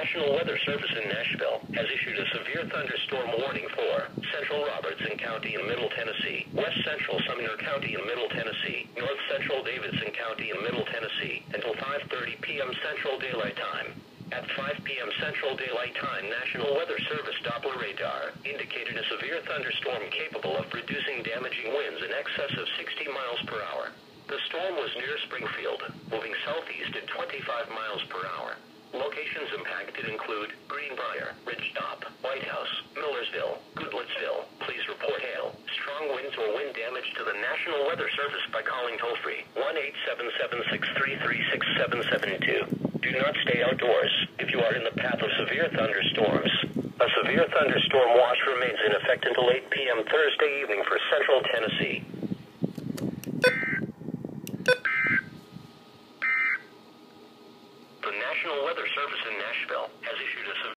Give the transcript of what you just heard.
National Weather Service in Nashville has issued a severe thunderstorm warning for central Robertson County in Middle Tennessee, west central Sumner County in Middle Tennessee, north central Davidson County in Middle Tennessee, until 5:30 p.m. Central Daylight Time. At 5 p.m. Central Daylight Time, National Weather Service Doppler radar indicated a severe thunderstorm capable of producing damaging winds in excess of 60 miles per hour. The storm was near Springfield, moving southeast at 25 miles per hour. Locations impacted include Greenbrier, Ridgetop, White House, Millersville, Goodlettsville. Please report hail, strong winds or wind damage to the National Weather Service by calling toll-free 1-877-633-6772. Do not stay outdoors if you are in the path of severe thunderstorms. A severe thunderstorm watch remains in effect until 8 p.m. Thursday evening for central Tennessee. The National Weather Service in Nashville has issued a severe